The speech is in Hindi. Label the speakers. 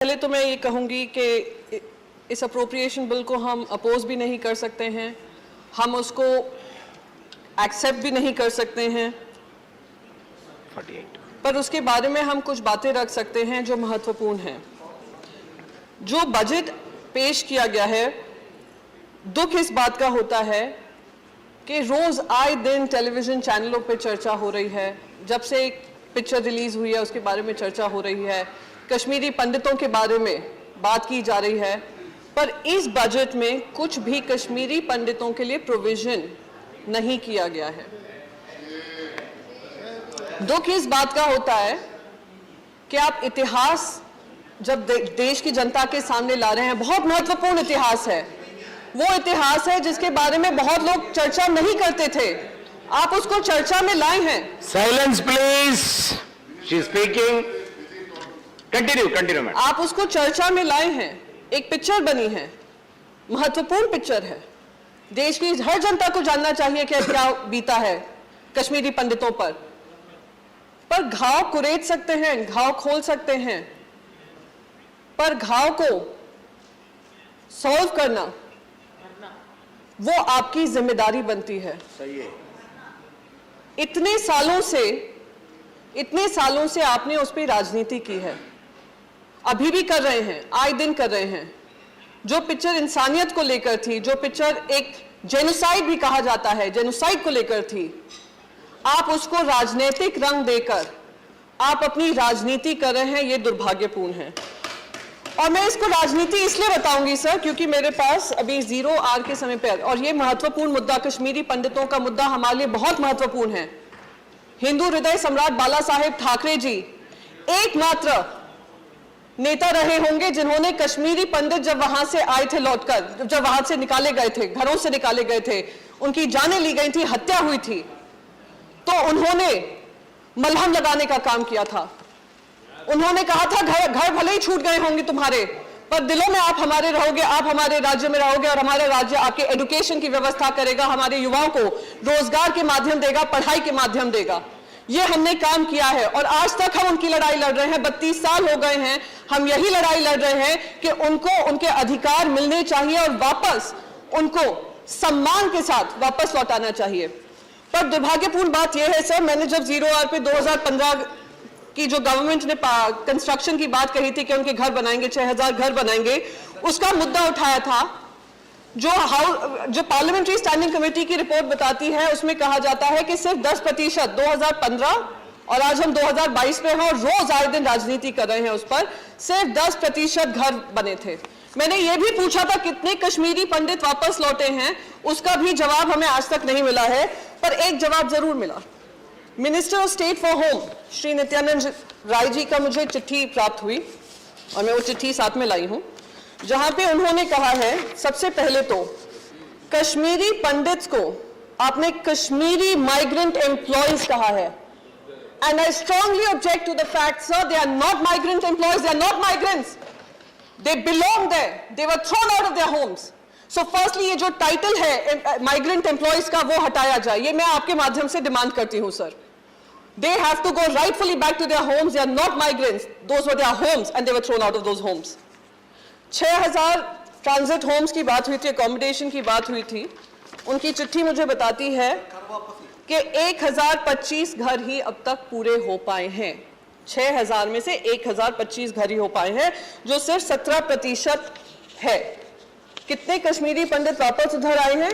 Speaker 1: पहले तो मैं ये कहूँगी कि इस अप्रोप्रिएशन बिल को हम अपोज भी नहीं कर सकते हैं, हम उसको एक्सेप्ट भी नहीं कर सकते हैं,
Speaker 2: 48
Speaker 1: पर उसके बारे में हम कुछ बातें रख सकते हैं जो महत्वपूर्ण हैं। जो बजट पेश किया गया है, दुख इस बात का होता है कि रोज आए दिन टेलीविजन चैनलों पर चर्चा हो रही है। जब से एक पिक्चर रिलीज हुई है उसके बारे में चर्चा हो रही है, कश्मीरी पंडितों के बारे में बात की जा रही है, पर इस बजट में कुछ भी कश्मीरी पंडितों के लिए प्रोविजन नहीं किया गया है। दुख इस बात का होता है कि आप इतिहास जब देश की जनता के सामने ला रहे हैं, बहुत महत्वपूर्ण इतिहास है, वो इतिहास है जिसके बारे में बहुत लोग चर्चा नहीं करते थे, आप उसको चर्चा में लाए हैं।
Speaker 2: Silence please, she is speaking, continue ma'am.
Speaker 1: आप उसको चर्चा में लाए हैं, एक पिक्चर बनी है, महत्वपूर्ण पिक्चर है, देश की हर जनता को जानना चाहिए कि क्या बीता है कश्मीरी पंडितों पर घाव कुरेद सकते हैं, घाव खोल सकते हैं, पर घाव को सॉल्व करना वो आपकी जिम्मेदारी बनती है।
Speaker 2: सही है।
Speaker 1: इतने सालों से आपने उस पर राजनीति की है, अभी भी कर रहे हैं, आए दिन कर रहे हैं। जो पिक्चर इंसानियत को लेकर थी, जो पिक्चर एक जेनोसाइड भी कहा जाता है, जेनोसाइड को लेकर थी, आप उसको राजनीतिक रंग देकर आप अपनी राजनीति कर रहे हैं, ये दुर्भाग्यपूर्ण है। और मैं इसको राजनीति इसलिए बताऊंगी सर, क्योंकि मेरे पास अभी 0 आवर के समय पर, और ये महत्वपूर्ण मुद्दा, कश्मीरी पंडितों का मुद्दा हमारे लिए बहुत महत्वपूर्ण है। हिंदू हृदय सम्राट बाला साहेब ठाकरे जी एकमात्र नेता रहे होंगे जिन्होंने कश्मीरी पंडित जब वहां से आए थे लौटकर, जब वहां से निकाले गए थे, घरों से निकाले गए थे, उनकी जानें ली गई थी, हत्या हुई थी, तो उन्होंने मलहम लगाने का काम किया था। उन्होंने कहा था घर भले ही छूट गए होंगे तुम्हारे, पर दिलों में आप हमारे रहोगे, आप हमारे राज्य में रहोगे, और हमारा राज्य आपके एजुकेशन की व्यवस्था करेगा, हमारे युवाओं को रोजगार के माध्यम देगा, पढ़ाई के माध्यम देगा। ये हमने काम किया है और आज तक हम उनकी लड़ाई लड़ रहे हैं। 32 साल हो गए हैं, हम यही लड़ाई लड़ रहे हैं कि उनको उनके अधिकार मिलने चाहिए और वापस उनको सम्मान के साथ वापस लौटाना चाहिए। पर दुर्भाग्यपूर्ण बात यह है सर, मैंने जब 0 आवर पे 2015 की जो गवर्नमेंट ने कंस्ट्रक्शन की बात कही थी कि उनके घर बनाएंगे, 6000 घर बनाएंगे, उसका मुद्दा उठाया था। जो पार्लियामेंट्री स्टैंडिंग कमेटी की रिपोर्ट बताती है, उसमें कहा जाता है कि सिर्फ 10% 2015 और आज हम 2022 में हैं और रोज आए दिन राजनीति कर रहे हैं उस पर, सिर्फ 10% घर बने थे। मैंने ये भी पूछा था कितने कश्मीरी पंडित वापस लौटे हैं, उसका भी जवाब हमें आज तक नहीं मिला है, पर एक जवाब जरूर मिला। Minister of state for home Shri Nityanand Rai ji का मुझे चिट्ठी प्राप्त हुई और मैं वो चिट्ठी साथ में लाई हूं, जहां पे उन्होंने कहा है, सबसे पहले तो कश्मीरी पंडित को आपने कश्मीरी माइग्रेंट एम्प्लॉयज कहा है, and I strongly object to the fact sir, they are not migrant employees, they are not migrants, they belong there, they were thrown out of their homes. So firstly ये जो टाइटल है माइग्रेंट एम्प्लॉयज का, वो हटाया जाए, ये मैं आपके माध्यम से डिमांड करती हूं sir. They have to go rightfully back to their homes. They are not migrants. Those were their homes and they were thrown out of those homes. 6000 transit homes की बात हुई थी, अकोमोडेशन की बात हुई थी। उनकी चिट्ठी मुझे बताती है कि 1025 घर ही अब तक पूरे हो पाए हैं। 6000 में से 1025 घर ही हो पाए हैं, जो सिर्फ 17% है। कितने कश्मीरी पंडित वापस उधर आए हैं?